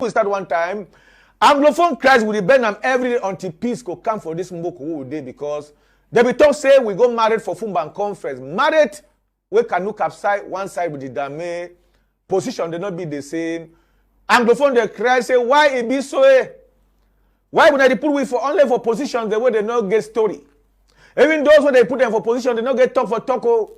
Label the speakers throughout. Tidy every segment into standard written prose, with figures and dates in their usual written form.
Speaker 1: We start one time. Anglophone Christ will bend them every day until peace could come for this smoke who day because they be talk say we go married for Fumban conference. Married, we can look upside one side with the dame position, they not be the same. Anglophone the Christ say why it be so? Why would they put we for only for position the way they not get story? Even those when they put them for position, they not get talk for talk.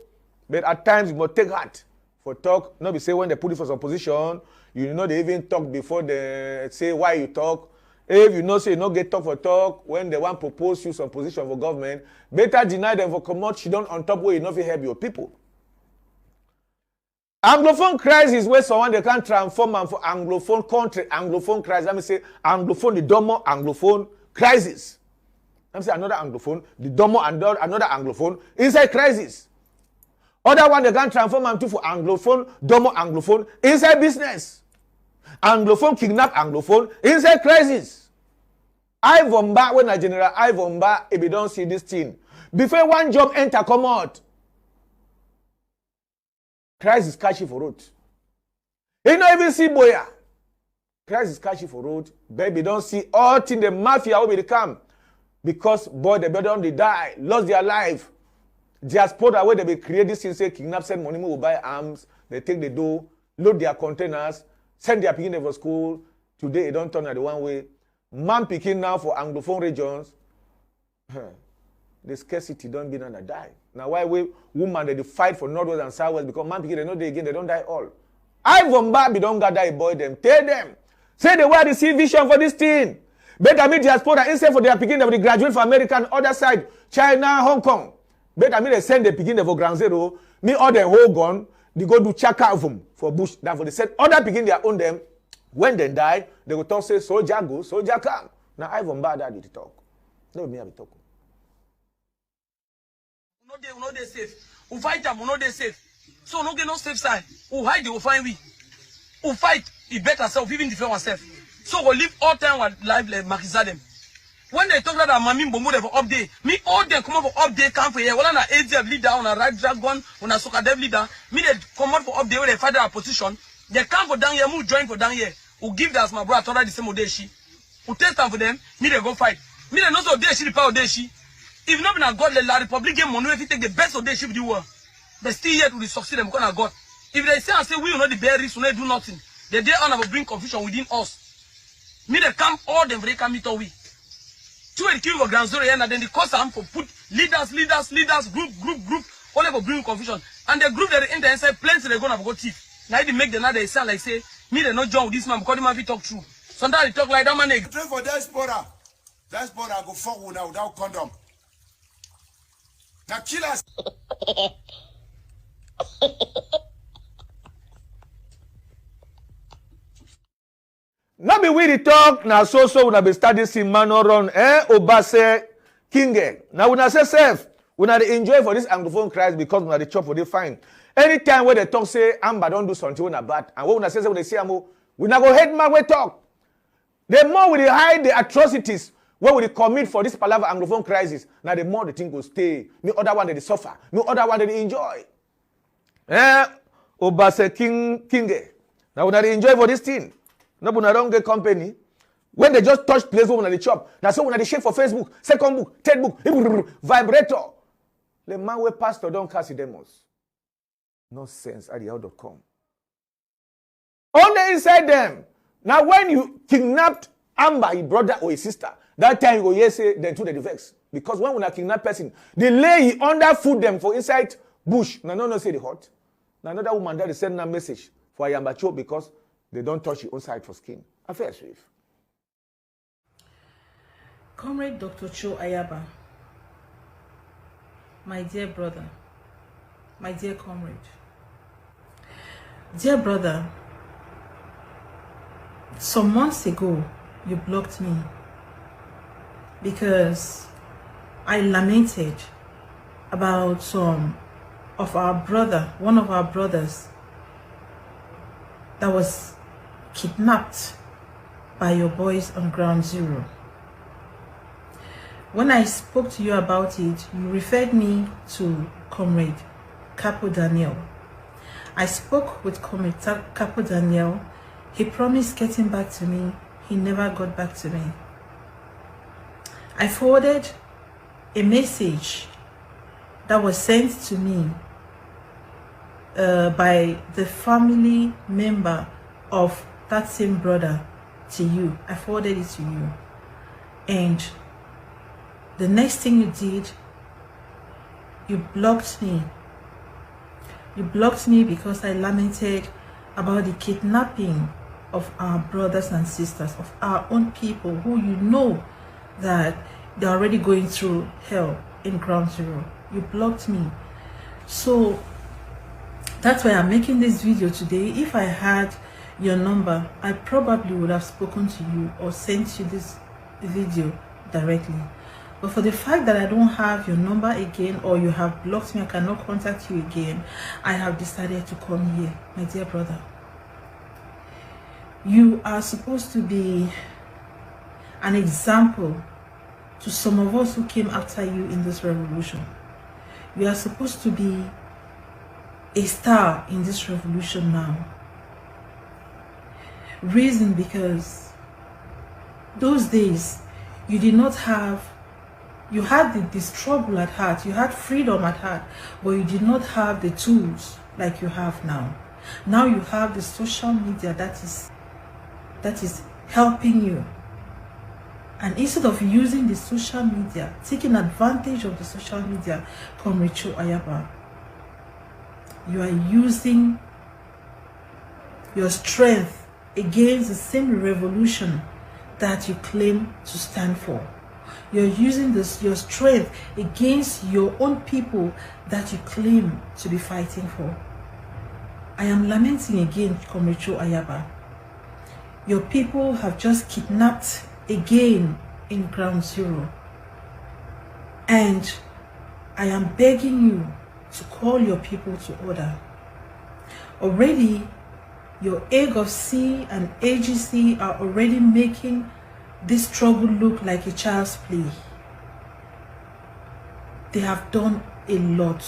Speaker 1: But at times you must take heart for talk. Not be say when they put it for some position. You know they even talk before they say why you talk. If you know say you not get talk for talk, when they want propose you some position for government, better deny them for come out, you don't on top where you not help your people. Anglophone crisis is where someone they can transform them for Anglophone country, Anglophone crisis. Let me say Anglophone, the domo Anglophone crisis. Let me say another Anglophone, the domo and another Anglophone inside crisis. Other one they can transform them to for Anglophone, domo Anglophone inside business. Anglophone kidnap Anglophone inside crisis. Ivomba when a general Ivomba if you don't see this thing. Before one job enter come out. Crisis catchy for road. You don't even see boya. Crisis catchy for road. Baby don't see all thing the mafia will become. Because boy the better they die, lost their life. Diaspora where they be create this thing say kidnap send money will buy arms, they take the dough, load their containers. Send their picking for school. Today, it don't turn at the one way. Man picking now for Anglophone regions. The scarcity don't be none die. Now, why we woman they fight for Northwest and Southwest because man picking they know they again, they don't die all. I from back, don't got die boy them. Tell them. Say they want to see vision for this thing. Better meet diaspora instead for their picking they graduate for America and other side, China, Hong Kong. Better me they send the picking for ground zero. Me all the whole gun. They go do chaka of them for bush. Than for the set other begin their own them. When they die, they will talk say soldier go, soldier come. Now I from bad that to talk. No me have to talk.
Speaker 2: We no dey safe. We fight them, we no dey safe. So no get no safe side. We hide, we find we. We fight, we better self, even defend ourselves. So we live all time with life like Makiza them. When they talk that Mami Bombo for update, me all them come up for update come for here. Well, on a ADF leader, on a right dragon, on a soccer dev leader, me they come out for update where they fight their position. They come for down here, move join for down here. Who give that as my brother the same odeshi. Who test them for them, me they go fight. Me they not so odeshi the power odeshi. If not been a God, the Republic game money if you take the best odeshi of the world. But still yet will succeed them because of God. If they say and say we will not the bear risk, we will not do nothing. The day on will bring confusion within us. Me they come all them they come meet we. Two and kill for Grand Zoro and then the cause am for put leaders, group, all for bring confusion. And the group that they enter inside plenty they gonna go thief. Now they make the night they sound like say, me they not join with this man because the man we talk true. Sometimes they talk like that man.
Speaker 3: Train for diaspora. Diaspora go fuck with now without condom. Now kill us.
Speaker 1: Not be we the talk now so when I be studying see man or run Obase Kinge. Now when I say self, when I enjoy for this Anglophone crisis because when I chop for the fine. Anytime where they talk say Amba don't do something when I bad and when I say when they say Amo, we not go head man we talk. The more we hide the atrocities where we commit for this palaver Anglophone crisis, now the more the thing will stay. No other one that they suffer, no other one that they enjoy. Obase Kinge. Now when I enjoy for this thing. No, but I don't get company. When they just touch place when they chop, that's when they shake for Facebook, second book, third book, vibrator. The man where pastor don't cast demos. No sense at the.com. Only inside them. Now when you kidnapped Amber, his brother or his sister, that time you go yes say then to the vex. Because when we kidnap person, they lay underfoot them for inside bush. Now no say the hot. Now another woman that send a message for Ayambacho because they don't touch your own side for skin. Affair safe.
Speaker 4: Comrade Dr. Cho Ayaba, my dear brother, my dear comrade. Dear brother, some months ago, you blocked me because I lamented about some of our brother, one of our brothers that was kidnapped by your boys on Ground Zero. When I spoke to you about it, you referred me to Comrade Capo Daniel. I spoke with Comrade Capo Daniel. He promised getting back to me. He never got back to me. I forwarded a message that was sent to me by the family member of that same brother to you. I forwarded it to you. And the next thing you did, you blocked me. You blocked me because I lamented about the kidnapping of our brothers and sisters, of our own people who you know that they're already going through hell in ground zero. You blocked me. So that's why I'm making this video today. If I had your number, I probably would have spoken to you or sent you this video directly. But for the fact that I don't have your number again, or you have blocked me, I cannot contact you again, I have decided to come here. My dear brother, you are supposed to be an example to some of us who came after you in this revolution. You are supposed to be a star in this revolution now. Reason because those days you did not have, you had the struggle at heart, you had freedom at heart, but you did not have the tools like you have now. Now you have the social media that is helping you. And instead of using the social media, taking advantage of the social media, Comrade Ayaba, you are using your strength against the same revolution that you claim to stand for. You're using your strength against your own people that you claim to be fighting for. I am lamenting again, Comrade Ayaba. Your people have just kidnapped again in ground zero. And I am begging you to call your people to order. Already, your AGOC and AGC are already making this struggle look like a child's play. They have done a lot.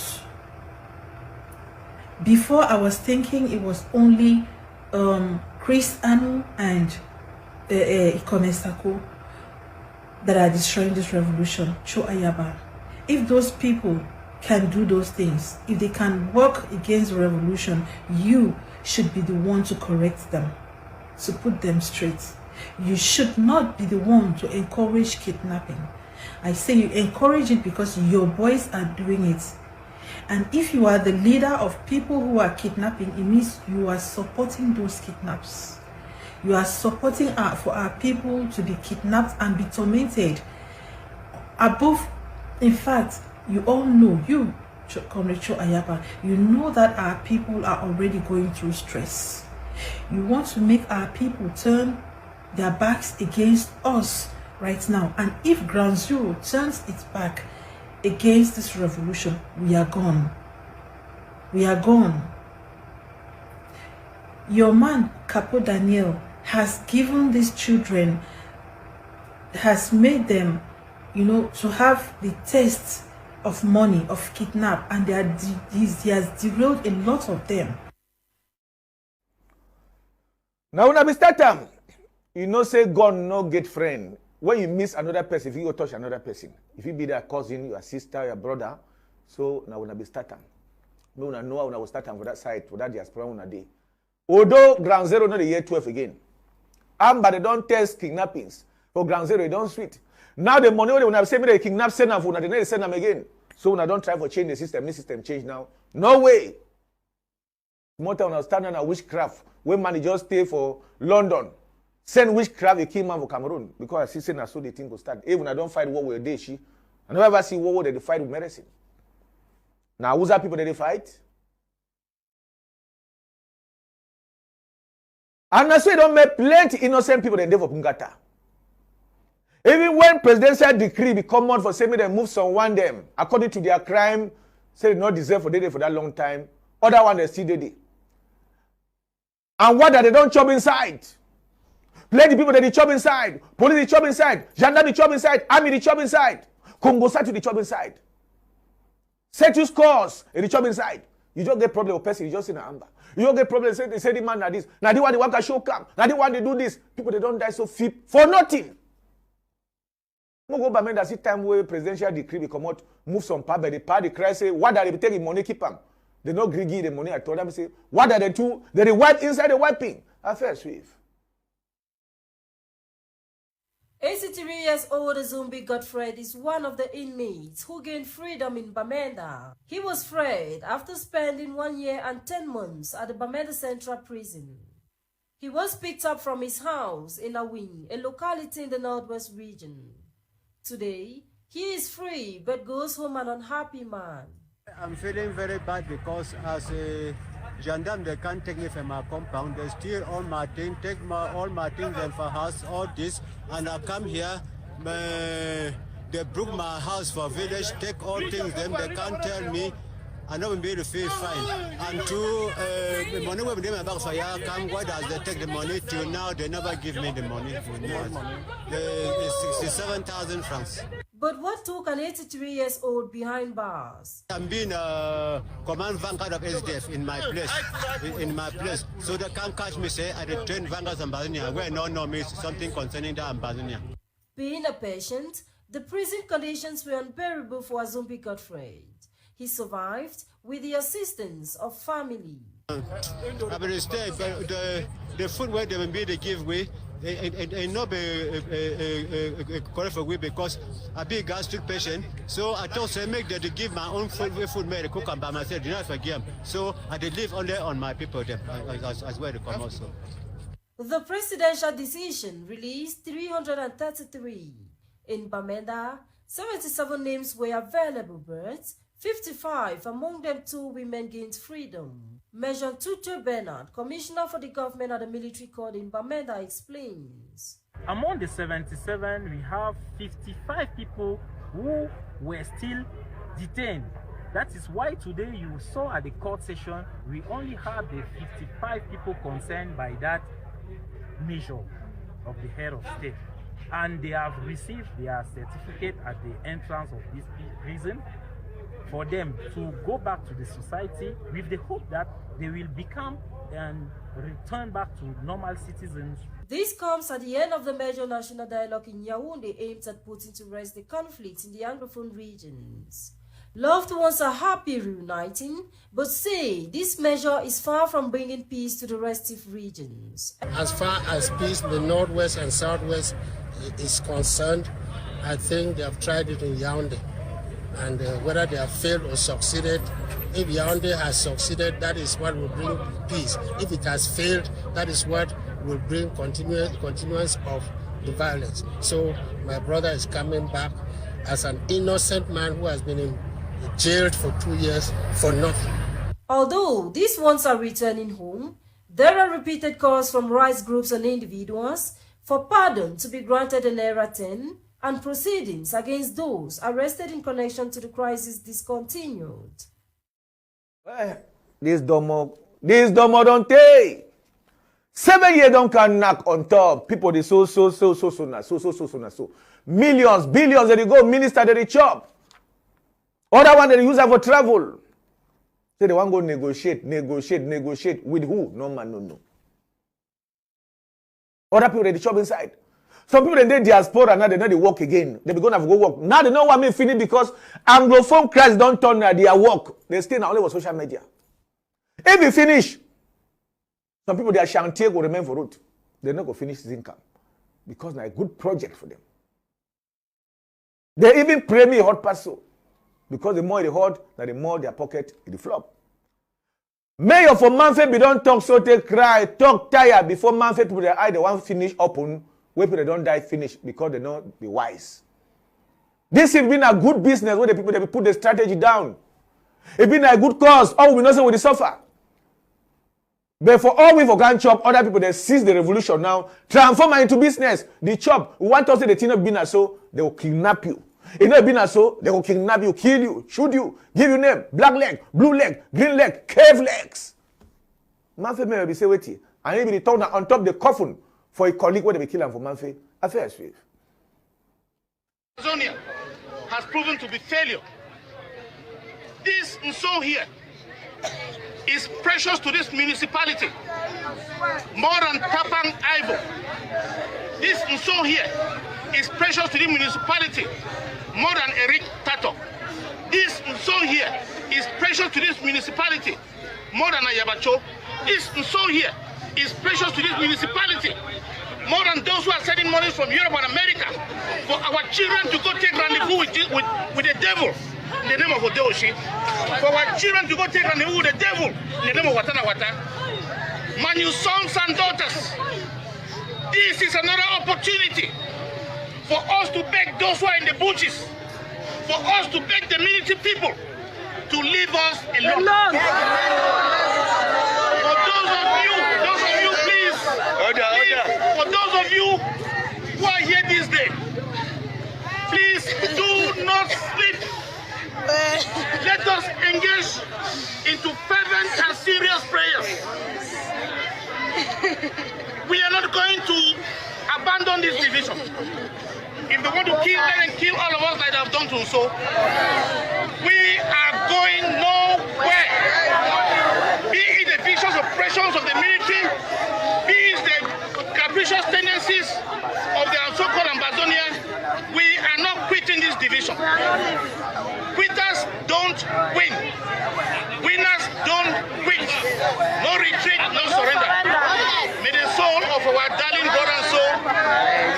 Speaker 4: Before, I was thinking it was only Chris Anu and Ikomesako that are destroying this revolution. Cho Ayaba. If those people can do those things, if they can work against the revolution, you should be the one to correct them, to put them straight. You should not be the one to encourage kidnapping. I say you encourage it because your boys are doing it. And if you are the leader of people who are kidnapping, it means you are supporting those kidnaps. You are supporting for our people to be kidnapped and be tormented. Above, in fact, you all know, you, Comrade Ayaba, you know that our people are already going through stress. You want to make our people turn their backs against us right now. And if Ground Zero turns its back against this revolution, we are gone. We are gone. Your man, Capo Daniel, has given these children, has made them, to have the taste of money, of kidnap, and he has derailed a lot of them.
Speaker 1: Now when I be start time, say God no get friend. When you miss another person, if you go touch another person, if you be their cousin, your sister, your brother, so now when I be start time, no one know when I will start time for that side, for that diaspora on a day. Although Ground Zero not the year 12 again, but they don't test kidnappings for Ground Zero, they don't sweet. Now the money when I say me they kidnap send them for, they never send them again. So when I don't try for change the system, this system change now. No way. More time when I stand on a witchcraft, when man just stay for London, send witchcraft a key man for Cameroon because I see saying so the thing will start. Even I don't fight war with a day, I never ever see war where they fight with medicine. Now who's that people that they fight? And that's why they don't make plenty innocent people that they for Pungata. Even when presidential decree become out for saying they move someone them according to their crime, say they not deserve for they for that long time. Other one they still did. And what that they don't chop inside? Plenty people that they chop inside, police they chop inside, gendarme they chop inside, army they chop inside, Congo Satu they chop inside. Setus cause they chop inside. You just get problem with person, you just in a amber. You don't get problem, they say the man na this. Now the one they want to show come. Now the one they do this. People they don't die so feep for nothing. No go back that see time where presidential decree will come out, move some power, the party cry say, what are they taking money keep them? They not greedy the money. I told them say, what are they do? They wipe inside the wiping. Affair swift.
Speaker 5: 83-years-old Zumbi Godfred is one of the inmates who gained freedom in Bamenda. He was freed after spending 1 year and 10 months at the Bamenda Central Prison. He was picked up from his house in Awilo, a locality in the Northwest region. Today, he is free but goes home an unhappy man.
Speaker 6: I'm feeling very bad because as a gendarme, they can't take me from my compound. They steal all my things, take all my things and for house, all this. And I come here, they broke my house for village, take all things, then they can't tell me. I know be able to feel fine. And the money when they back for ya come, why does they take the money till now? They never give me the money. It's 67,000 francs.
Speaker 5: But what took an 83-years-old behind bars?
Speaker 6: I'm being a command vanguard of SDF in my place. So they can't catch me, say, at the train vanguard Ambazonia, where no know me something concerning the Ambazonia. Being
Speaker 5: a patient, the prison conditions were unbearable for Zumbi Godfred. He survived with the assistance of family.
Speaker 6: I will stay, but the food where they will be the giveaway, and not be correct for we because I be a gastric patient. So I thought I make them to give my own food made cook and by myself. Do not forget. So I did live only on my people them as well to come also.
Speaker 5: The presidential decision released 333 in Bamenda. 77 names were available, but 55, among them 2 women, gained freedom. Major Tutu Bernard, Commissioner for the Government at the Military Court in Bamenda, explains.
Speaker 7: Among the 77, we have 55 people who were still detained. That is why today you saw at the court session, we only have the 55 people concerned by that measure of the head of state. And they have received their certificate at the entrance of this prison, for them to go back to the society with the hope that they will become and return back to normal citizens.
Speaker 5: This comes at the end of the major national dialogue in Yaoundé aimed at putting to rest the conflicts in the Anglophone regions. Loved ones are happy reuniting, but say this measure is far from bringing peace to the restive regions.
Speaker 8: As far as peace in the Northwest and Southwest is concerned, I think they have tried it in Yaoundé. And whether they have failed or succeeded, if Yaoundé has succeeded, that is what will bring peace. If it has failed, that is what will bring continuance of the violence. So my brother is coming back as an innocent man who has been jailed for 2 years for nothing.
Speaker 5: Although these ones are returning home, there are repeated calls from rights groups and individuals for pardon to be granted in Era 10, and proceedings against those arrested in connection to the crisis discontinued.
Speaker 1: This domo don't take. 7 years don't can knock on top. People they so. Millions, billions they go minister they chop. Other one they use for travel. Say they want go negotiate with who? No man, no. Other people they chop inside. Some people in the diaspora now they know they work again. They be going to go work. Now they know what me finish because Anglophone Christ don't turn their work. They stay now only with social media. If you finish, some people their chantier will remain for root. They not go finish this income because it's a good project for them. They even pray me hot passo because the more they hot, the more their pocket it flop. Mayor for Manfred be don't talk so they cry, talk tired before Manfred people their eye they want finish open. Where people don't die finish because they don't be wise. This has been a good business where the people they put the strategy down. It's been a good cause. All we know say we suffer. But for all we for can chop, other people they seize the revolution now, transform it into business. The chop, we want to say the thing not been so, they will kidnap you. If not been so, they will kidnap you, kill you, shoot you, give you name, black leg, blue leg, green leg, cave legs. Manfred may be say wait, and even the turn on top the coffin. For a colleague where they be killing for Manfred, affair swift.
Speaker 9: Amazonia has proven to be failure. This Nso here is precious to this municipality more than Tapang Ivo. This Nso here is precious to the municipality more than Eric Tato. This Nso here is precious to this municipality more than Ayabacho. This Nso here is precious to this municipality more than those who are sending money from Europe and America for our children to go take rendezvous with the devil in the name of Odeoshi. For our children to go take rendezvous with the devil in the name of Watana Wata. My new sons and daughters, this is another opportunity for us to beg those who are in the bushes, for us to beg the military people to leave us alone. For those of you, please, for those of you who are here this day, please do not sleep. Let us engage into fervent and serious prayers. We are not going to abandon this division. If they want to kill, let them kill all of us like they have done to so. We are going nowhere. Be it the vicious oppressions of the military, be it the capricious tendencies of the so-called Ambazonians, we are not quitting this division. Quitters don't win. Winners don't quit. No retreat, no surrender. May the soul of our darling brother and soul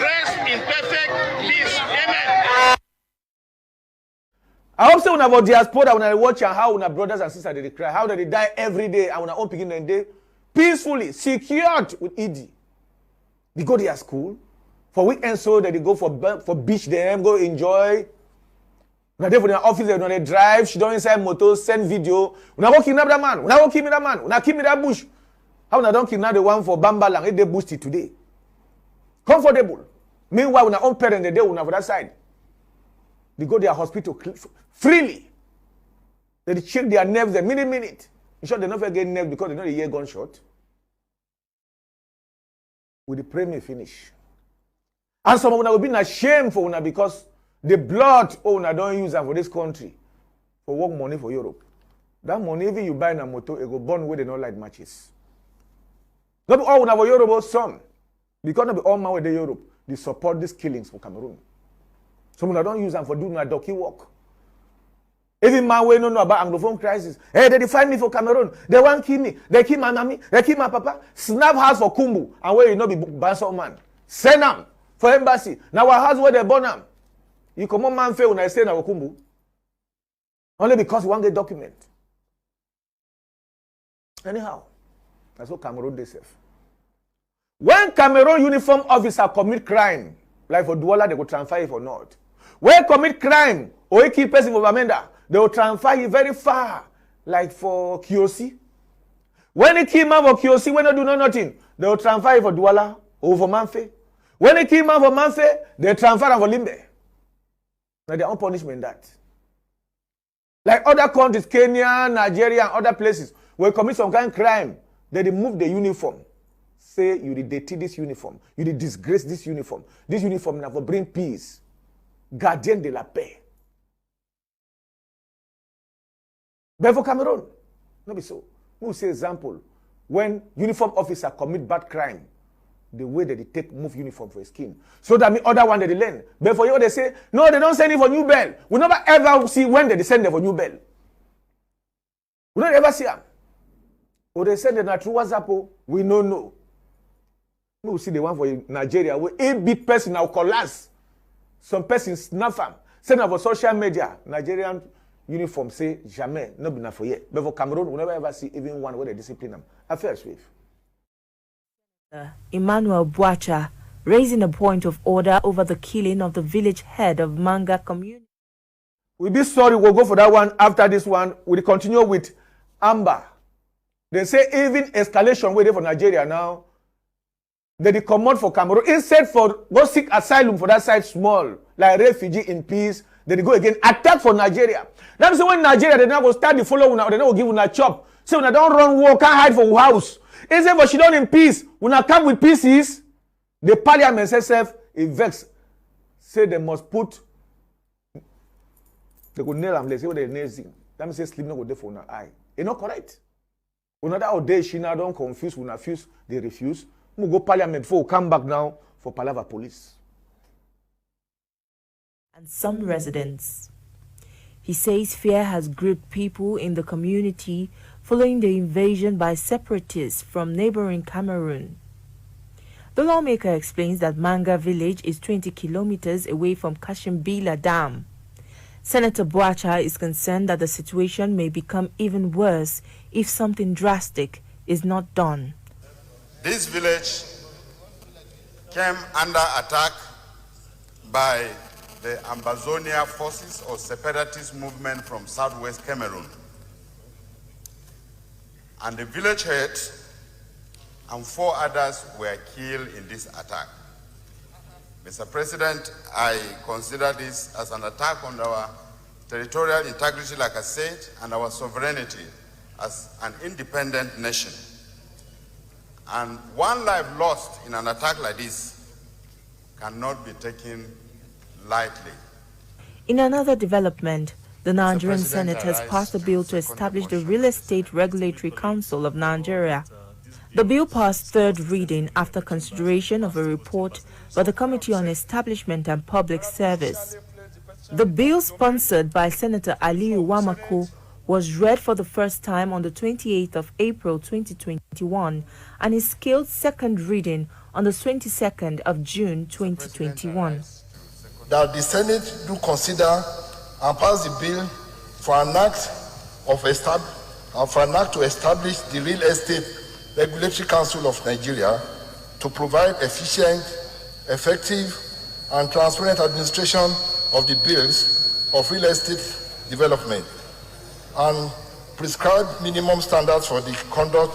Speaker 9: rest in perfect peace. Amen.
Speaker 1: I hope so about diaspora when I watch how our brothers and sisters they cry, how they die every day, and when I own picking them day peacefully, secured with ED. They go to their school for weekends so that they go for beach them, go enjoy. When they for their office, they drive, she don't inside motor, send video. When I go kidnap that man, when I go kill me that man, when I kill me that bush. How when I don't kidnap the one for Bambalang, if they boost it today. Comfortable. Meanwhile, when I own parent, they will have that side. They go to their hospital freely. They check their nerves a minute. In short, they never get nerves because they know the ear gunshot. With the pray me finish. And some of them will be ashamed for una because the blood una don't use them for this country for work money for Europe. That money, even you buy in a motor, it go burn where they don't light matches. Not all una for Europe, some. Because not be all man with the Europe, they support these killings for Cameroon. Some una don't use them for doing a donkey work. Even man we don't know about Anglophone crisis. Hey, they define me for Cameroon. They want kill me. They kill my mommy. They kill my papa. Snap house for Kumbu. And where you know be Banso man. Send them for embassy. Now our house where they burn them. You come on man fail when I say now Kumbu. Only because you want get document. Anyhow, that's what Cameroon they safe. When Cameroon uniform officer commit crime, like for Douala, they go transfer it for North. When commit crime or a key person for Bamenda, they will transfer it very far, like for Kiosi. When they kill man for Kiosi, when they do nothing, they will transfer it for Douala or for Manfe. When they kill man for Manfe, they transfer it for Limbe. Now their own punishment that. Like other countries, Kenya, Nigeria, and other places, where commit some kind of crime, they remove the uniform. Say you did dirty this uniform, you did disgrace this uniform. This uniform now for bring peace. Gardien de la paix. But for Cameroon, not be so. We will say example, when uniform officer commit bad crime, the way that they take move uniform for his skin. So that means other one that they learn. But for you, they say, no, they don't send it for New Bell. We never ever see when they send them for New Bell. We don't ever see them. Or they send them through WhatsApp, we don't know. We will see the one for Nigeria, where a big person now collapse. Some person snap them. Send them for social media. Nigerian uniform say, jamais, not be enough for yet. But for Cameroon, we never ever see even one where they discipline them. Affairs with.
Speaker 10: Emmanuel Bwacha raising a point of order over the killing of the village head of Manga community.
Speaker 1: We'll be sorry, we'll go for that one after this one. We'll continue with Amber. They say even escalation waiting for Nigeria now. They come out for Cameroon. Instead for go seek asylum for that side small, like refugee in peace, they go again attack for Nigeria. That means when Nigeria they now go start the follow, they now go give una chop. So when I don't run war, can't hide for house. Instead for she done in peace, when I come with pieces, the parliament itself it vex. Say they must put, they go nail them, they say what they nail. That means say sleep no go there for una eye. It's not correct. Another day, she now don't confuse, we refuse, they refuse. We go parliament before we come back now for Palava police.
Speaker 10: And some residents. He says fear has gripped people in the community following the invasion by separatists from neighboring Cameroon. The lawmaker explains that Manga village is 20 kilometers away from Kashimbila Dam. Senator Boacha is concerned that the situation may become even worse if something drastic is not done.
Speaker 3: This village came under attack by the Ambazonia forces or separatist movement from southwest Cameroon. And the village head and 4 others were killed in this attack. Mr. President, I consider this as an attack on our territorial integrity, like I said, and our sovereignty as an independent nation. And one life lost in an attack like this cannot be taken lightly.
Speaker 10: In another development, the Nigerian Senate has passed a bill to establish the Real Estate Regulatory Council of Nigeria. The bill passed third reading after consideration of a report by the Committee on Establishment and Public Service. The bill, sponsored by Senator Awilo IPP, was read for the first time on the 28th of April 2021 and is scaled second reading on the 22nd of June 2021.
Speaker 11: That the Senate do consider and pass the bill for an act to establish the Real Estate Regulatory Council of Nigeria to provide efficient, effective, and transparent administration of the bills of real estate development and prescribe minimum standards for the conduct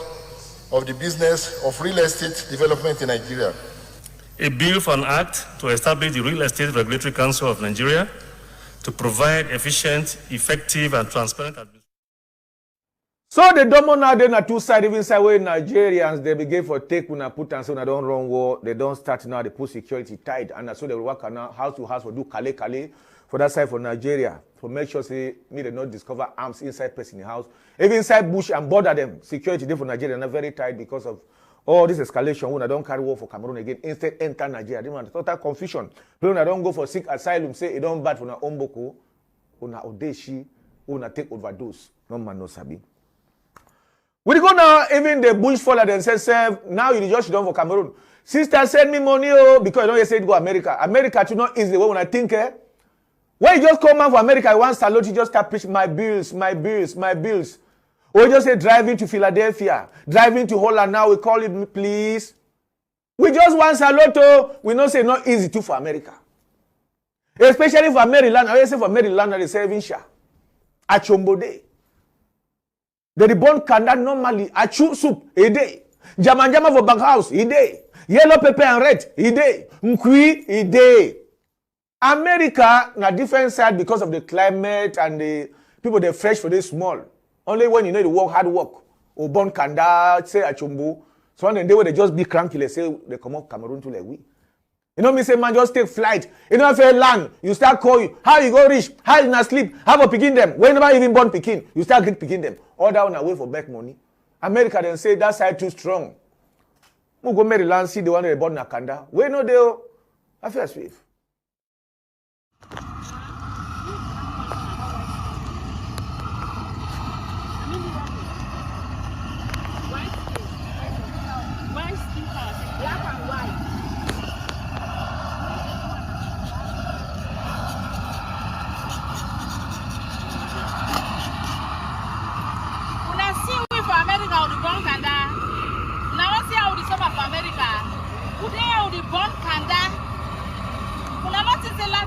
Speaker 11: of the business of real estate development in Nigeria.
Speaker 12: A bill for an act to establish the Real Estate Regulatory Council of Nigeria to provide efficient, effective, and transparent administration.
Speaker 1: So the domo now they na two side, even side where Nigerians they begin for take when I put and so they don't run war, they don't start now, they put security tight, and so they will work now house to house for do kale for that side for Nigeria. For make sure say me they not discover arms inside person in the house. Even inside bush and border them. Security there for Nigeria are very tight because of all this escalation. When I don't carry war for Cameroon again, instead enter Nigeria. They want total confusion. When I don't go for seek asylum, say it don't bad for na omboko, una odeshi, una take overdose. No man no sabi. We go now, even the bush faller themselves, now you just done for Cameroon. Sister send me money, oh, because you don't say go America. America to not easy the way when I think, when you just come out for America, you want salute, you just start preaching my bills, my bills, my bills. Or you just say driving to Philadelphia, driving to Holland, now we call it, please. We just want salute, oh, we don't say not easy too for America. Especially for Maryland, I say for Maryland, they say Vinsha. Achombode. The born kanda normally achu soup a day. Jama for back house a day. Yellow pepper and red a day. Mkui a day. America na different side because of the climate and the people they fresh for this small. Only when you know the work hard work. Or born kanda say achumbu. So one day when they just be cranky, they say they come up Cameroon to like we. You know me say man just take flight. You know if you land, you start calling. How you go reach? How you not sleep? How about picking them? Whenever even born picking, you start picking them. All down away for back money. America then say that side too strong. We go Maryland see the one they born Nakanda. We know they I feel safe.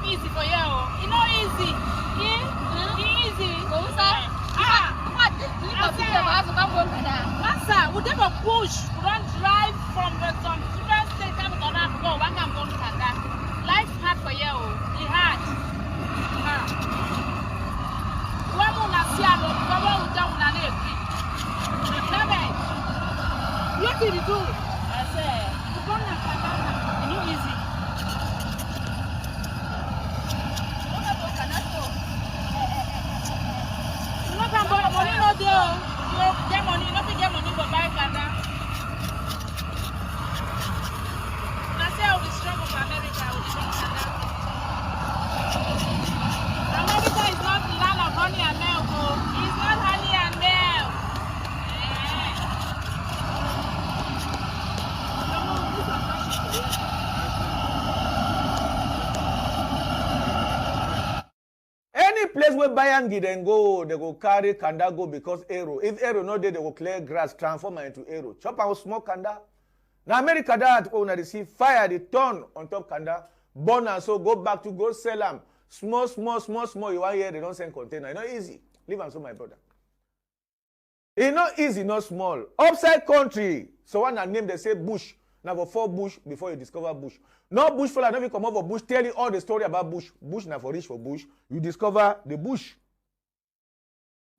Speaker 13: Easy for you. You know easy. Easy. We never push. We don't drive from some different states. Come to go. One can go to Canada. Life hard for you. It's hard. One more Nasia, one more down on it. What did you do? I said, you go to Canada. You know easy. Money no deal.
Speaker 1: place where Bayangi then go, they go carry Kanda go because arrow. If arrow not there, they go clear grass, transform it into arrow. Chop out small Kanda. Now America that when they see fire, they turn on top Kanda, burn and so go back to go sell them. Small. You want here, they don't send container. It's not easy. Leave and so my brother. It's not easy, not small. Upside country. So one name they say bush. Now for 4 bush before you discover bush. No bush fella, never come over bush, tell you all the story about bush. Bush now for reach for bush. You discover the bush.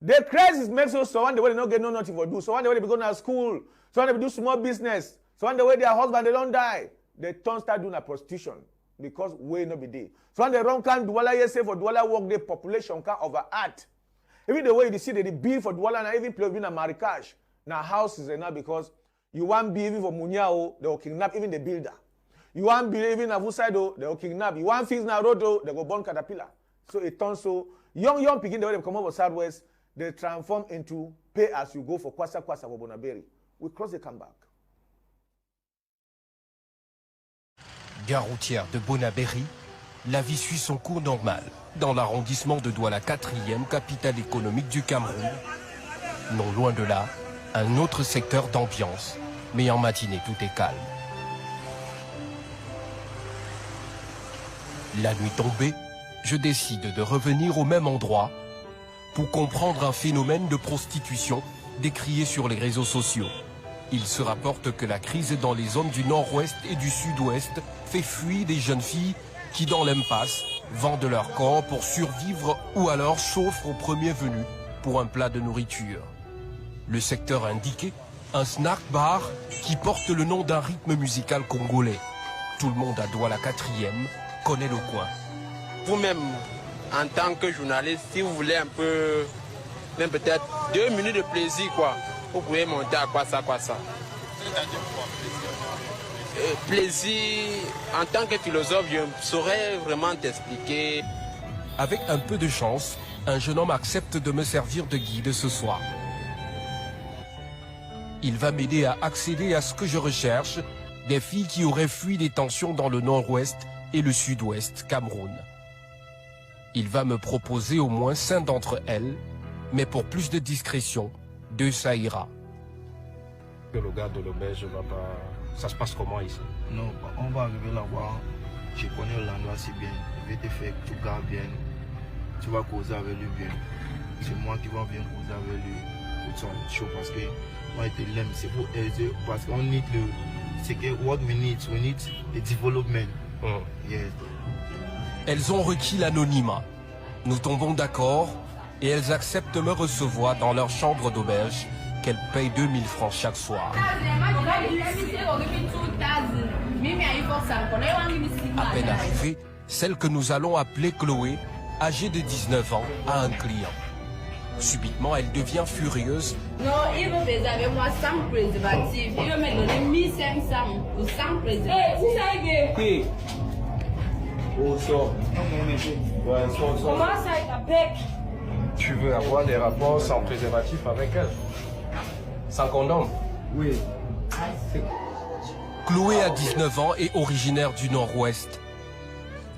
Speaker 1: The crisis makes so one the way they don't get no nothing for do. So one the way they go to school. So one they do small business. So one the way their husband they don't die. They turn start doing a prostitution because way no be there. So one they run can Douala say for Douala work the population can over art. Even the way you see the bill for Douala and even play in a marikage. Now houses are now because you want be even for Munyao, they will kidnap even the builder. You want be even a Vusaido, they will kidnap. You want things now road, they go burn caterpillar. So it turns so young picking the way they come over Southwest, they transform into pay as you go for Kwasa for Bonaberi. We cross the come back.
Speaker 14: Gare routière de Bonaberi, la vie suit son cours normal dans l'arrondissement de Douala 4e, capitale économique du Cameroun. Non loin de là, un autre secteur d'ambiance, mais en matinée tout est calme. La nuit tombée, je décide de revenir au même endroit pour comprendre un phénomène de prostitution décrié sur les réseaux sociaux. Il se rapporte que la crise dans les zones du nord-ouest et du sud-ouest fait fuir des jeunes filles qui, dans l'impasse, vendent leur corps pour survivre ou alors s'offrent au premier venu pour un plat de nourriture. Le secteur indiqué, un snack bar qui porte le nom d'un rythme musical congolais. Tout le monde à Douala 4e connaît le coin.
Speaker 15: Vous-même, en tant que journaliste, si vous voulez un peu, même peut-être 2 minutes de plaisir, quoi, vous pouvez monter à quoi ça. Plaisir, en tant que philosophe, je ne saurais vraiment t'expliquer.
Speaker 14: Avec un peu de chance, un jeune homme accepte de me servir de guide ce soir. Il va m'aider à accéder à ce que je recherche, des filles qui auraient fui des tensions dans le nord-ouest et le sud-ouest Cameroun. Il va me proposer au moins 5 d'entre elles, mais pour plus de discrétion, 2 ça ira.
Speaker 16: Le gars de l'auberge va pas... Ça se passe comment ici?
Speaker 17: Non, on va arriver là-bas. Je connais l'endroit si bien. Je vais te faire que tu gardes bien. Tu vas causer avec lui bien. C'est moi qui vais venir causer avec lui. Pour son show parce que moi je l'aime. C'est pour aider. Parce qu'on need le... C'est que what we need the development. Yes.
Speaker 14: Elles ont requis l'anonymat. Nous tombons d'accord et elles acceptent de me recevoir dans leur chambre d'auberge qu'elles payent 2000 francs chaque soir. À peine arrivée, celle que nous allons appeler Chloé, âgée de 19 ans, a un client. Subitement, elle devient furieuse.
Speaker 18: Non, il veut baiser avec moi sans préservatif. Il veut me donner 1500 ou sans préservatif.
Speaker 17: Qui? Oh, sort.
Speaker 18: Comment ça, avec?
Speaker 16: Tu veux avoir des rapports sans préservatif avec elle? Sans condom?
Speaker 17: Oui.
Speaker 14: Chloé a 19 ans et originaire du nord-ouest.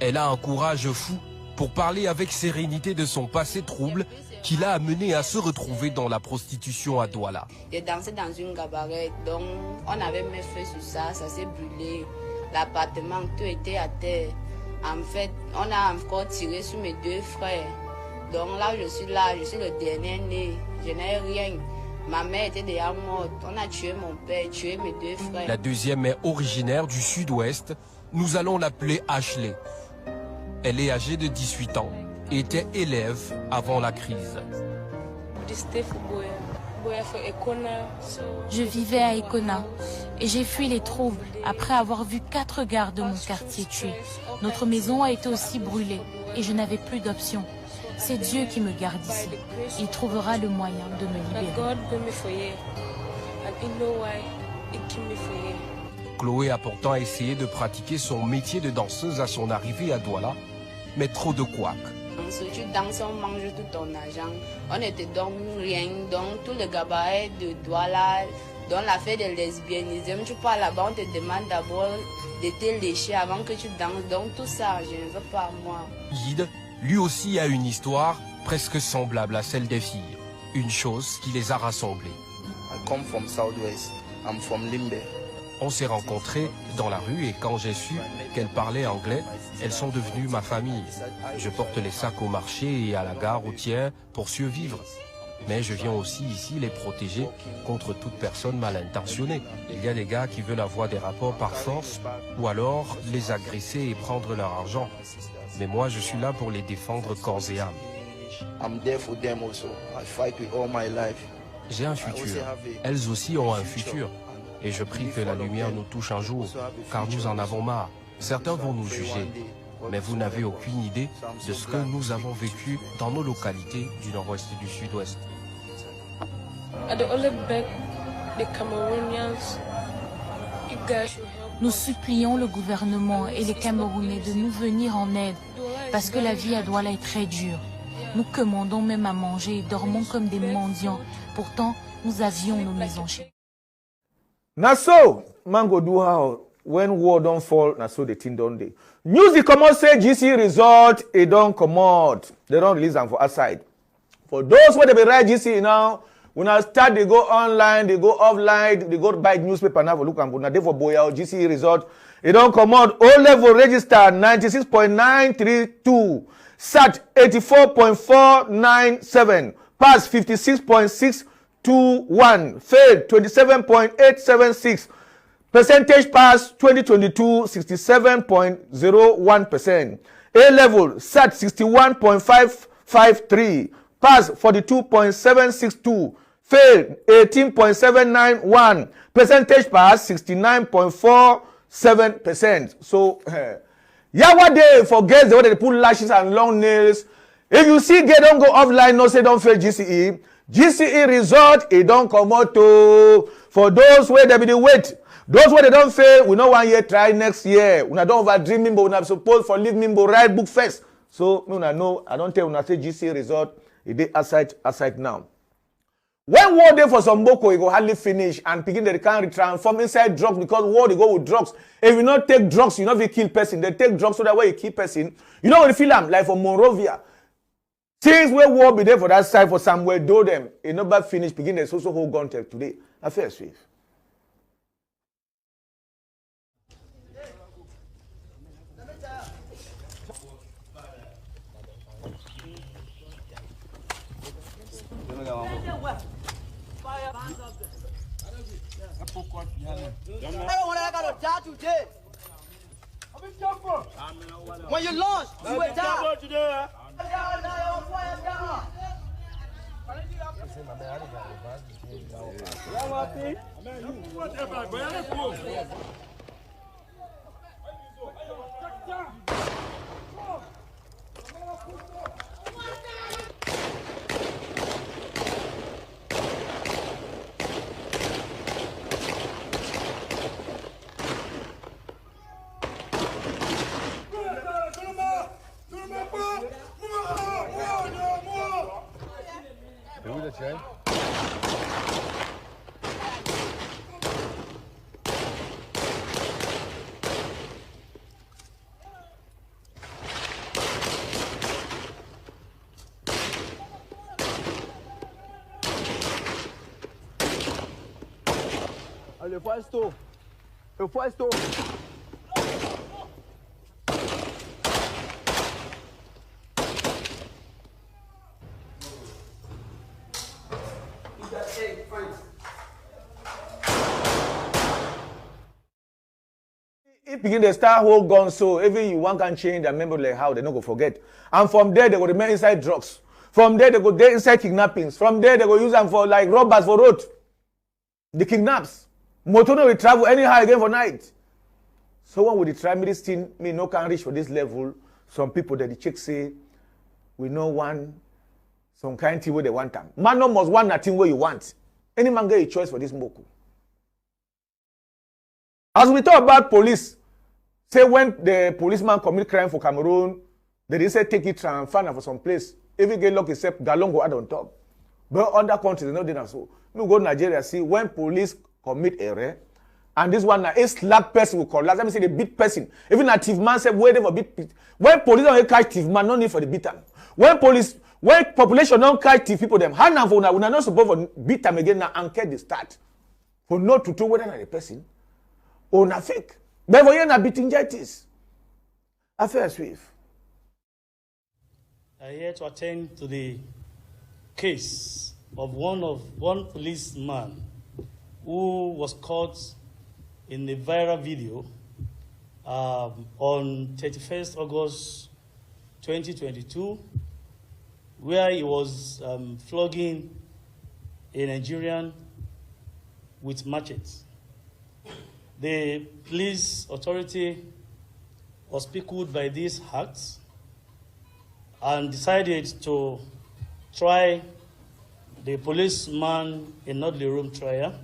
Speaker 14: Elle a un courage fou pour parler avec sérénité de son passé trouble qui l'a amené à se retrouver dans la prostitution à Douala.
Speaker 18: J'ai dansé dans une cabaret, donc on avait mis feu sur ça, ça s'est brûlé. L'appartement, tout était à terre. En fait, on a encore tiré sur mes 2 frères. Donc là, je suis le dernier né, je n'ai rien. Ma mère était déjà morte, on a tué mon père, tué mes 2 frères.
Speaker 14: La deuxième est originaire du sud-ouest, nous allons l'appeler Ashley. Elle est âgée de 18 ans et était élève avant la crise.
Speaker 19: Je vivais à Ekona et j'ai fui les troubles après avoir vu 4 gardes de mon quartier tués. Notre maison a été aussi brûlée et je n'avais plus d'option. C'est Dieu qui me garde ici. Il trouvera le moyen de me libérer.
Speaker 14: Chloé a pourtant essayé de pratiquer son métier de danseuse à son arrivée à Douala, mais trop de couacs.
Speaker 18: Tu danses, on mange tout ton argent. On ne te donne rien. Donc tout le gabaret de Douala, dans la fête de lesbianisme, tu pars là-bas, on te demande d'abord de te lécher avant que tu danses. Donc tout ça, je ne veux pas moi.
Speaker 14: Guide, Lui aussi a une histoire presque semblable à celle des filles. Une chose qui les a rassemblés.
Speaker 17: I come from Southwest. I'm from Limbe.
Speaker 14: On s'est rencontrés dans la rue et quand j'ai su qu'elles parlaient anglais, elles sont devenues ma famille. Je porte les sacs au marché et à la gare routière pour survivre. Mais je viens aussi ici les protéger contre toute personne mal intentionnée. Il y a des gars qui veulent avoir des rapports par force ou alors les agresser et prendre leur argent. Mais moi, je suis là pour les défendre corps et âme.
Speaker 17: I'm there for them also. I fight with all my life.
Speaker 14: J'ai un futur. Elles aussi ont un futur. Et je prie que la lumière nous touche un jour, car nous en avons marre. Certains vont nous juger, mais vous n'avez aucune idée de ce que nous avons vécu dans nos localités du nord-ouest et du sud-ouest.
Speaker 19: Nous supplions le gouvernement et les Camerounais de nous venir en aide, parce que la vie à Douala est très dure. Nous commandons même à manger et dormons comme des mendiants. Pourtant, nous avions nos maisons chez.
Speaker 1: Now so, man go do how when war don't fall, now so the thing don't dey. News the common say GC result, it don't come out. They don't release them for outside. For those where they be write GC now, when I start, they go online, they go offline, they go buy newspaper now for look and now they for boya GC result. It don't come out. O level register 96.932, SAT 84.497, pass 56.621, failed 27.876, percentage pass 2022 67.01%, A level SAT 61.553, pass 42.762, failed 18.791, percentage pass 69.47%. So yawa day for girls the way they put lashes and long nails. If you see girl don't go offline, no say don't fail GCE. GCE result it don't come out to for those where they be the wait. Those where they don't fail, we know 1 year try next year. We don't over dreaming, but we not supposed for leave me but write book first. So no know I don't tell when I say GCE result it dey outside now. When war dey for some boko, e go hardly finish and begin they can transform inside drugs because war they go with drugs. If you not take drugs, you not be kill person. They take drugs so that way you kill person. You know when you feel am like for Monrovia. Things where war be there for that side for somewhere do them. It never finish begin they so hold gun till today. I feel safe.
Speaker 20: When you launch, you will die.
Speaker 21: Le puesto. Le puesto.
Speaker 1: If begin they start hold gun so even you one can change their memory like how they not go forget. And from there they go remain inside drugs. From there they go there inside kidnappings. From there they go use them for like robbers for road. The kidnaps. Motono will travel anyhow again for night. So when we try me this thing, me no can reach for this level. Some people that the check say we know one some kind thing where they want them. Man no must want nothing where you want. Any man get a choice for this moko. As we talk about police, say when the policeman commit crime for Cameroon, they say take it transfer for some place. If you get luck except Galong go add on top. But other countries, they know they not so. We go to Nigeria, see when police commit error, And this one, a slap person will collapse. Let me say the beat person. Even a thief man said, waiting for beat. When police don't catch thief man, no need for the beat them. When population don't catch thief people, them hand and for now, we are not supposed to beat them again now and get the start. For not to know whether the person or not fake. But for you not beating justice. Affair swift.
Speaker 2: I here to attend to the case of one policeman who was caught in the viral video on 31st August 2022, where he was flogging a Nigerian with machetes. The police authority was pickled by these acts and decided to try the policeman in Nodley Room trial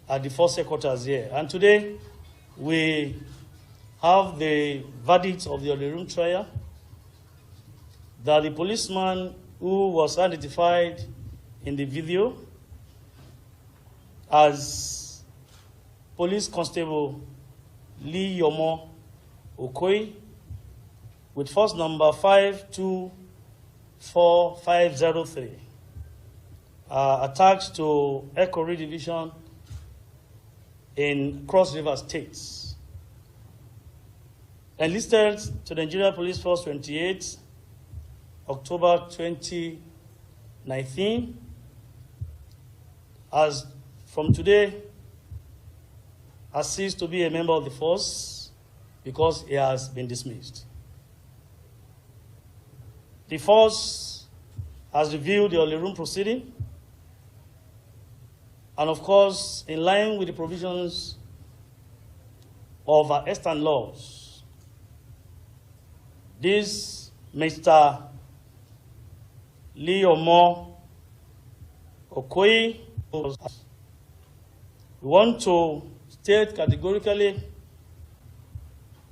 Speaker 2: at the first headquarters here. And today, we have the verdict of the Nodley Room trial that the policeman who was identified in the video as Police Constable Lee Yomo Okoye, with force number 524503, attached to Ekori Division in Cross River States. Enlisted to the Nigeria Police Force 28, October 2019. As from today, has ceased to be a member of the force because he has been dismissed. The force has reviewed the Nodley Room proceeding, and of course, in line with the provisions of our Eastern laws, this Mr. Lee Yomo Okoye, we want to state categorically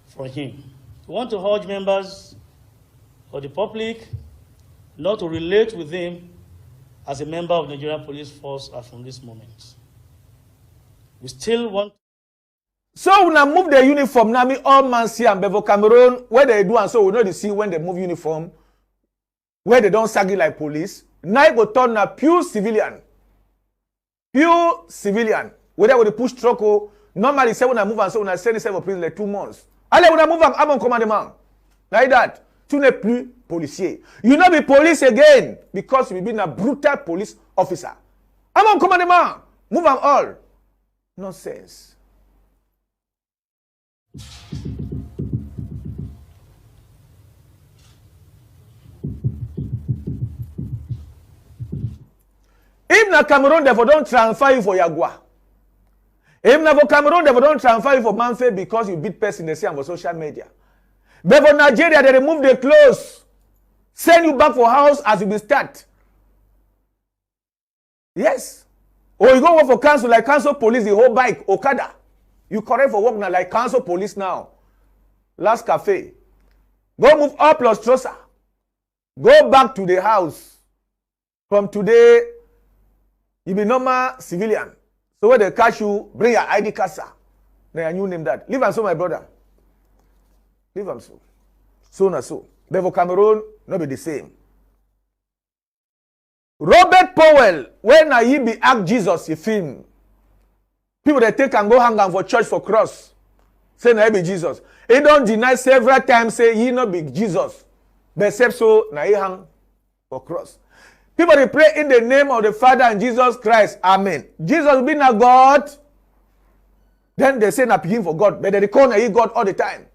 Speaker 2: for him. We want to urge members of the public not to relate with him as a member of the Nigerian Police Force as from this moment. We still want.
Speaker 1: So when I move the uniform, now me all man see and Bevo Cameroon, where they do and so we know they see when they move uniform, where they don't sag it like police. Now go turn a pure civilian. Pure civilian. Whether they push truck or normally say when I move and so when I send it for prison like 2 months. Allez, when I move I'm on commandement. Like that. Tu n'es plus policier. You not be police again because you been a brutal police officer. I'm on commandement. Move them all. Nonsense. If na Cameroon, therefore don't transfer you for Yagua. If na for Cameroon, therefore don't transfer you for Manfe because you beat person they say on social media. But for Nigeria, they remove the clothes, send you back for house as you be start. Yes. Or you go work for council like council police, the whole bike, Okada. You correct for work now like council police now. Last cafe. Go move up plus trouser. Go back to the house. From today, you be normal civilian. So when they catch you, bring your ID card, sir. Then you name that. Leave and so, my brother. Leave them so. So na so. But for Cameroon, not be the same. Robert Powell, when he be act Jesus, he film. People that take and go hang on for church for cross. Say na he be Jesus. He don't deny several times, say he not be Jesus. But except so, na he hang for cross. People they pray in the name of the Father and Jesus Christ. Amen. Jesus being a God. Then they say na picking for God. But they call na he God all the time.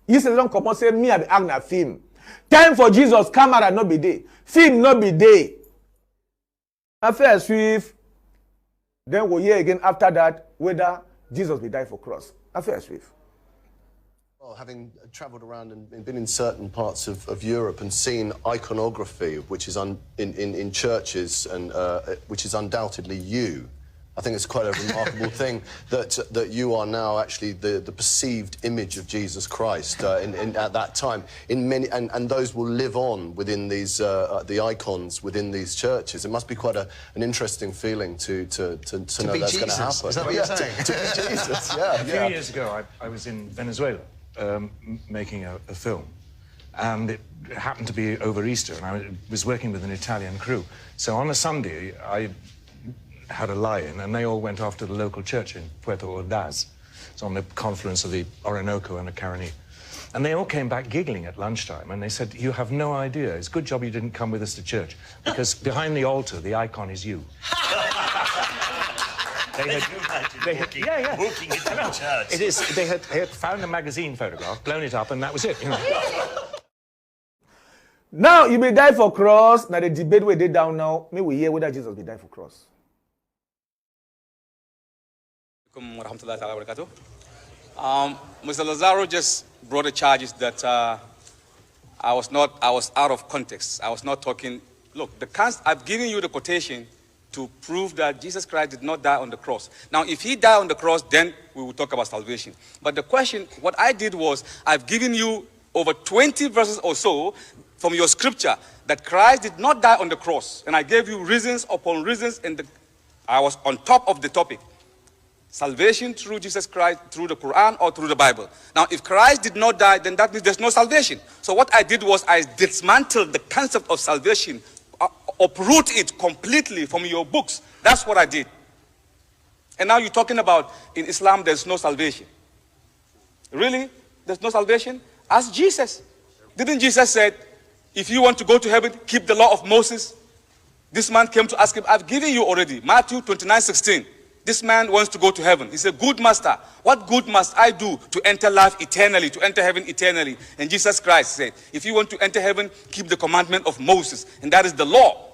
Speaker 1: He says don't come and say me I be act na film. Time for Jesus, camera not be day. Film not be day. After swift. Then we'll hear again after that whether Jesus will die for cross. After swift.
Speaker 22: Well, having travelled around and been in certain parts of Europe and seen iconography, which is in churches and which is undoubtedly you, I think it's quite a remarkable thing that you are now actually the perceived image of Jesus Christ at that time. In many and those will live on within these the icons within these churches. It must be quite an interesting feeling to know that's going to happen.
Speaker 4: Is that what you're saying?
Speaker 22: To be Jesus, yeah.
Speaker 4: A few years ago, I was in Venezuela making a film. And it happened to be over Easter, and I was working with an Italian crew. So on a Sunday, I had a lie-in, and they all went off to the local church in Puerto Ordaz. It's on the confluence of the Orinoco and the Caroni. And they all came back giggling at lunchtime, and they said, "You have no idea. It's a good job you didn't come with us to church, because behind the altar, the icon is you." They had
Speaker 6: walking into the church.
Speaker 4: It is. They had found a magazine photograph, blown it up, and that was it. You know.
Speaker 1: Now you may die for cross. Now the debate where they down now, may we hear whether Jesus will die for cross.
Speaker 23: Mr. Lazaro just brought the charges that I was out of context. I was not talking. Look, I've given you the quotation to prove that Jesus Christ did not die on the cross. Now, if he died on the cross, then we will talk about salvation. But the question, what I did was, I've given you over 20 verses or so from your scripture that Christ did not die on the cross. And I gave you reasons upon reasons, and I was on top of the topic. Salvation through Jesus Christ, through the Quran or through the Bible. Now, if Christ did not die, then that means there's no salvation. So what I did was I dismantled the concept of salvation, uproot it completely from your books. That's what I did. And now you're talking about in Islam there's no salvation. Really? There's no salvation? Ask Jesus. Didn't Jesus say, if you want to go to heaven, keep the law of Moses? This man came to ask him, I've given you already. Matthew 29:16. This man wants to go to heaven. He said, good master, what good must I do to enter life eternally, to enter heaven eternally? And Jesus Christ said, if you want to enter heaven, keep the commandment of Moses. And that is the law.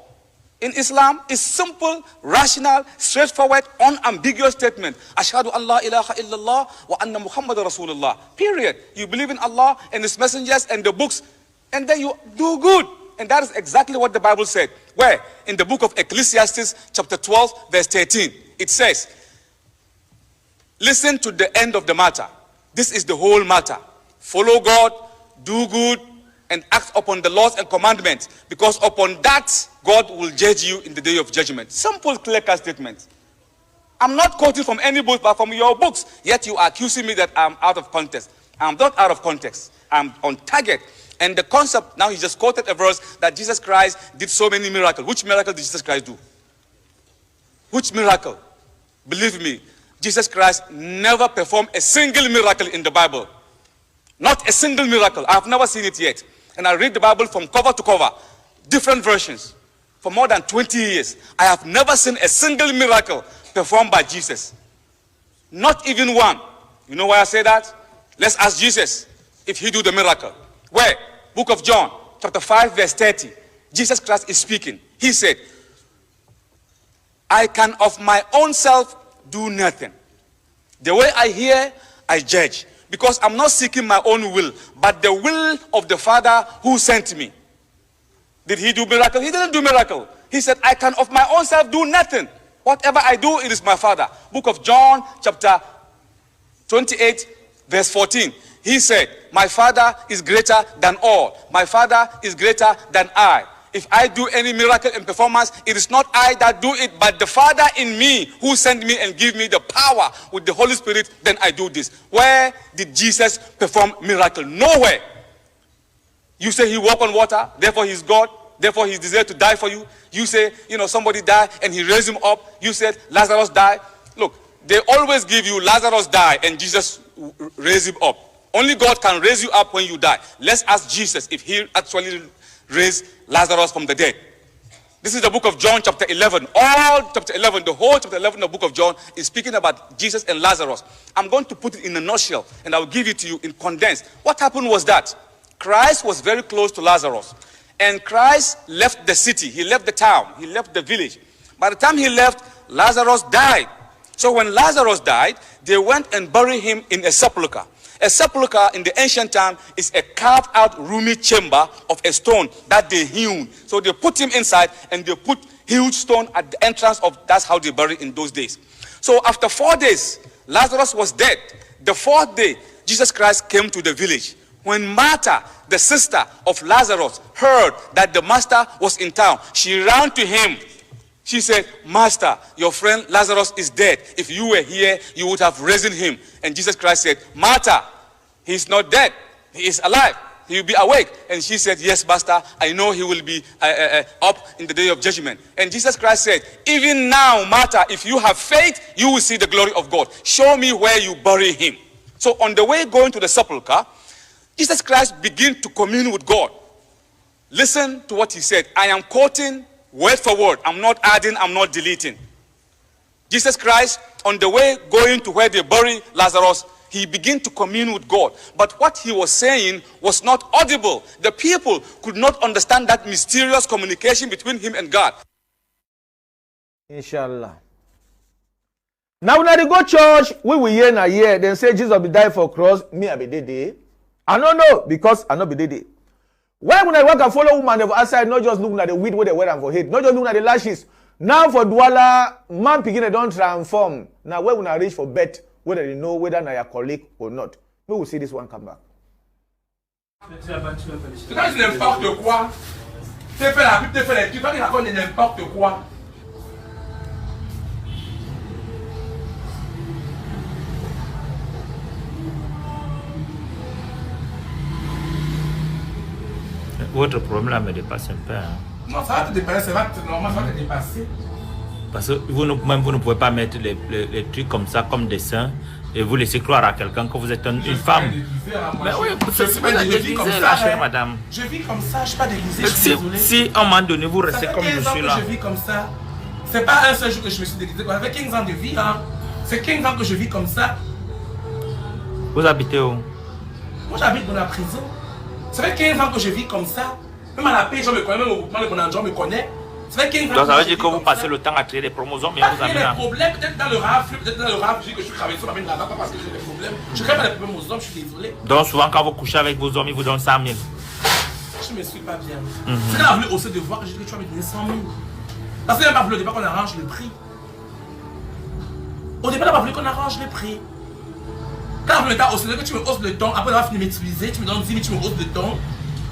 Speaker 23: In Islam, it's simple, rational, straightforward, unambiguous statement. Ashhadu an la ilaha illallah wa anna Muhammad Rasulullah. Period. You believe in Allah and His messengers and the books, and then you do good. And that is exactly what the Bible said. Where? In the book of Ecclesiastes, chapter 12, verse 13. It says, listen to the end of the matter. This is the whole matter. Follow God, do good, and act upon the laws and commandments, because upon that, God will judge you in the day of judgment. Simple, clear-cut statement. I'm not quoting from any book, but from your books. Yet you are accusing me that I'm out of context. I'm not out of context. I'm on target. And the concept, now he just quoted a verse that Jesus Christ did so many miracles. Which miracle did Jesus Christ do? Which miracle? Believe me, Jesus Christ never performed a single miracle in the Bible. Not a single miracle. I have never seen it yet. And I read the Bible from cover to cover, different versions, for more than 20 years. I have never seen a single miracle performed by Jesus. Not even one. You know why I say that? Let's ask Jesus if he do the miracle. Where? Book of John, chapter 5, verse 30. Jesus Christ is speaking. He said, I can of my own self do nothing. The way I hear, I judge. Because I'm not seeking my own will, but the will of the Father who sent me. Did he do miracle? He didn't do miracle. He said, I can of my own self do nothing. Whatever I do, it is my Father. Book of John, chapter 28, verse 14. He said, my Father is greater than all. My Father is greater than I. If I do any miracle and performance, it is not I that do it, but the Father in me who sent me and give me the power with the Holy Spirit, then I do this. Where did Jesus perform miracle? Nowhere. You say he walked on water, therefore he's God, therefore he deserved to die for you. You say, somebody died and he raised him up. You said Lazarus died. Look, they always give you Lazarus died and Jesus raised him up. Only God can raise you up when you die. Let's ask Jesus if he actually raised Lazarus from the dead. This is the book of John chapter 11. All chapter 11, the whole chapter 11 of the book of John is speaking about Jesus and Lazarus. I'm going to put it in a nutshell and I'll give it to you in condensed. What happened was that Christ was very close to Lazarus. And Christ left the city. He left the town. He left the village. By the time he left, Lazarus died. So when Lazarus died, they went and buried him in a sepulchre. A sepulchre in the ancient time is a carved out roomy chamber of a stone that they hewn. So they put him inside and they put huge stone at the entrance of, that's how they buried in those days. So after 4 days, Lazarus was dead. The 4th day, Jesus Christ came to the village. When Martha, the sister of Lazarus, heard that the master was in town, she ran to him. She said, Master, your friend Lazarus is dead. If you were here, you would have risen him. And Jesus Christ said, Martha, he's not dead. He is alive. He will be awake. And she said, yes, Master, I know he will be up in the day of judgment. And Jesus Christ said, even now, Martha, if you have faith, you will see the glory of God. Show me where you bury him. So on the way going to the sepulchre, Jesus Christ began to commune with God. Listen to what he said. I am quoting word for word. I'm not adding, I'm not deleting. Jesus Christ, on the way going to where they bury Lazarus, he began to commune with God. But what he was saying was not audible. The people could not understand that mysterious communication between him and God.
Speaker 1: Inshallah. Now when I go church, we will hear na hear. Then say Jesus be die for cross. Me I be dead. I don't know because I not be dead. Why when I walk and follow woman of outside, not just looking at the weed where they wear and for head, not just looking at the lashes. Now for Douala, man begin they don't transform. Now where when I reach for bet, whether they know whether na your colleague or not. We will see this one come back.
Speaker 6: Tu fais n'importe quoi. Tu fais la pub, tu fais les trucs, tu racontes n'importe quoi.
Speaker 7: Votre problème là me dépasse un peu. Hein.
Speaker 6: Non, ça va te dépasser, ça va te dépasser.
Speaker 7: Parce que vous ne pouvez pas mettre les trucs comme ça, comme dessin, et vous laisser croire à quelqu'un que vous êtes une femme. Mais oui, c'est pas déguisé là, chère madame.
Speaker 6: Je vis comme ça, je suis pas déguisé, je suis désolé.
Speaker 7: Si à un moment donné vous restez comme je suis là.
Speaker 6: Je vis comme ça. C'est pas un seul jour que je me suis déguisé. Avec 15 ans de vie, hein. C'est 15 ans que je vis comme ça.
Speaker 7: Vous habitez où?
Speaker 6: Moi j'habite dans la prison. Ça fait 15 ans que je vis comme ça. Même à la paix, je me connais, même au groupement, les me connaît. Ça fait 15 ans.
Speaker 7: Donc ça veut dire que vous passez le temps à créer des chromosomes et vous avez
Speaker 6: des problèmes, peut-être dans le rap, je dis que je suis travaillé sur ma mine là-bas, pas parce que j'ai des problèmes. Je crée pas des problèmes aux hommes, je suis désolé.
Speaker 7: Donc souvent quand vous couchez avec vos hommes, ils vous donnent 100 000.
Speaker 6: Je me suis pas bien. C'est quand on a voulu hausser de voir que j'ai dit que tu vas me donner 100 000. Parce qu'il n'a pas voulu au départ qu'on arrange le prix. Au départ, il n'a pas voulu qu'on arrange le prix. Quand on a voulu que tu me hausses le ton, après avoir fini de m'utiliser, tu me donnes 10 000, tu me hausses le ton.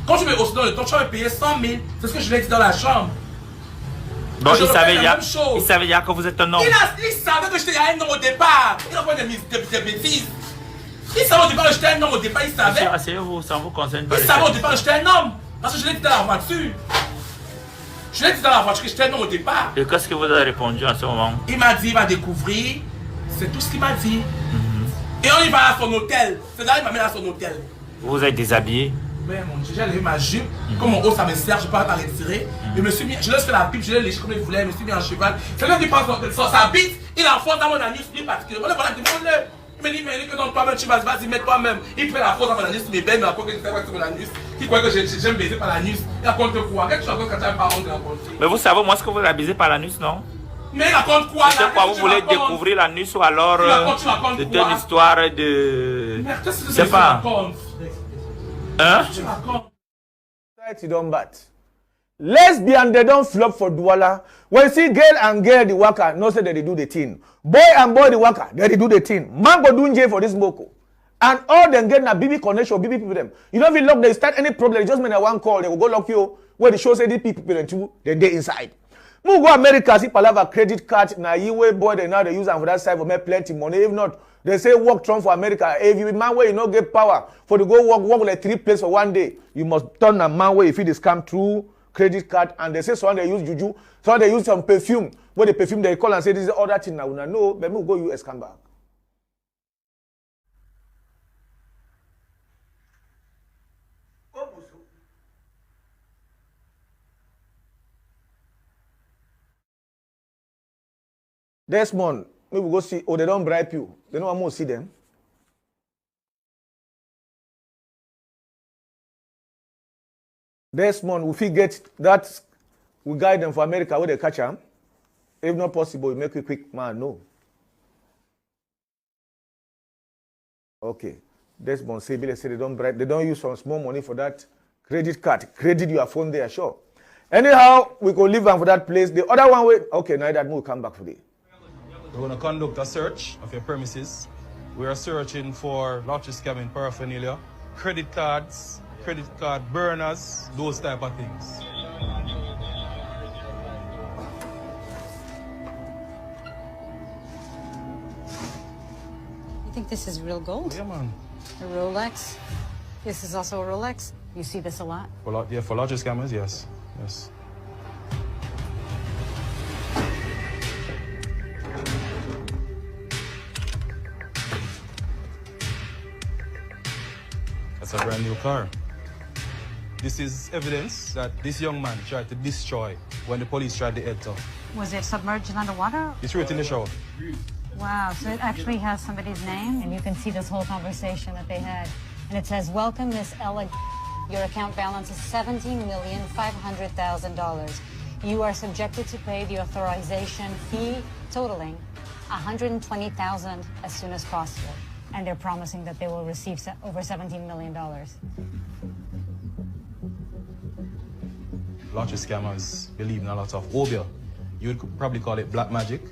Speaker 6: Quand tu me hausses dans le ton, tu vas me payer 100 000. C'est ce que je l'ai dit dans la chambre.
Speaker 7: Donc il savait déjà que vous êtes un homme.
Speaker 6: Il savait que j'étais un homme au départ. Il a pas des bêtises. Il savait au départ que j'étais un homme au départ, il savait.
Speaker 7: Asseyez-vous, ça vous concerne pas.
Speaker 6: Il savait au départ que j'étais un homme. Parce que je l'ai dit dans la voiture. Je l'ai dit dans la voiture que j'étais un homme au départ.
Speaker 7: Et qu'est-ce que vous avez répondu à ce moment?
Speaker 6: Il m'a dit, il va découvrir. C'est tout ce qu'il m'a dit. Et on y va à son hôtel. C'est là qu'il m'a mis à son hôtel.
Speaker 7: Vous êtes déshabillé?
Speaker 6: Mais mon Dieu, j'ai levé ma jupe. Comme mon haut ça me sert, je ne peux pas retirer. Je me suis mis, je laisse faire la pipe, je l'ai léché comme il voulait, je me suis mis en cheval. C'est là qu'il prend sa bite, il enfonce dans mon anus plus particulièrement. Voilà, demande-le. Il me dit, mais que dans toi-même, tu vas-y, mets toi-même. Il fait la force dans mon anus, mes belles, mais à quoi que je fais avec mon anus. Qui croit que j'aime baiser par l'anus. Il raconte quoi? Qu'est-ce que tu racontes quand tu n'as pas honte de raconter?
Speaker 7: Mais vous savez, moi, ce que vous avez baisé par l'anus, non?
Speaker 6: Mais il raconte quoi?
Speaker 7: C'est quoi, vous voulez découvrir l'anus ou alors c'était une histoire de.
Speaker 6: Mais qu'est-ce que
Speaker 7: je sais pas. Hein?
Speaker 1: Society don't bat. Lesbian, they don't flop for Douala. When you see girl and girl the worker, no say that they do the thing. Boy and boy the worker, they do the thing. Man go do jail for this moko. And all them get na BB connection, BB people them. You don't even lock, they start any problem, just make a one call, they will go lock you. Where the show say the people and two, then they inside. Move go America, see have a credit card, na you way boy, they now they use them for that side for make plenty money. If not, they say work Trump for America. If you man where you not get power for to go work like 3 places for one day, you must turn a man where if it is come through credit card. And they say some they use juju, some they use some perfume. Where the perfume they call and say this is the other thing now. No, but we go US come back. Desmond, maybe we go see. Oh, they don't bribe you. They don't want to see them. Desmond, if we get that, we guide them for America where they catch them. If not possible, we make a quick man. No. Okay. Desmond say they don't bribe. They don't use some small money for that credit card. Credit your phone there, sure. Anyhow, we could leave them for that place. The other one, wait. Okay, now that we'll come back for it.
Speaker 17: We're going to conduct a search of your premises. We are searching for lottery scamming paraphernalia, credit cards, credit card burners, those type of things.
Speaker 5: You think this is real gold?
Speaker 17: Yeah, man.
Speaker 5: A Rolex? This is also a Rolex? You see this a lot?
Speaker 17: For lottery scammers, yes. Yes. That's a brand new car. This is evidence that this young man tried to destroy when the police tried to enter.
Speaker 5: Was it submerged and underwater?
Speaker 17: He threw it in the shower.
Speaker 5: Wow, so it actually has somebody's name, and you can see this whole conversation that they had. And it says, "Welcome, Miss Ella. Your account balance is $17,500,000. You are subjected to pay the authorization fee totaling $120,000 as soon as possible." And they're promising that they will receive over $17 million.
Speaker 17: Lottery scammers believe in a lot of obia. You would probably call it black magic.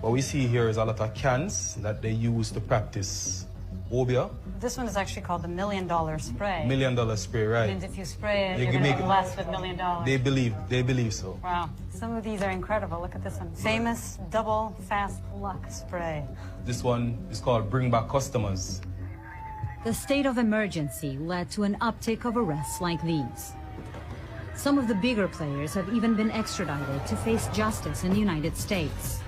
Speaker 17: What we see here is a lot of cans that they use to practice obia.
Speaker 5: This one is actually called the $1 million spray.
Speaker 17: $1 million spray, right?
Speaker 5: Means if you spray it,
Speaker 17: You
Speaker 5: you're
Speaker 17: can
Speaker 5: going
Speaker 17: make
Speaker 5: to
Speaker 17: it-
Speaker 5: bless with $1 million.
Speaker 17: They believe so.
Speaker 5: Wow. Some of these are incredible. Look at this one. Famous double fast luck spray.
Speaker 17: This one is called Bring Back Customers.
Speaker 8: The state of emergency led to an uptick of arrests like these. Some of the bigger players have even been extradited to face justice in the United States.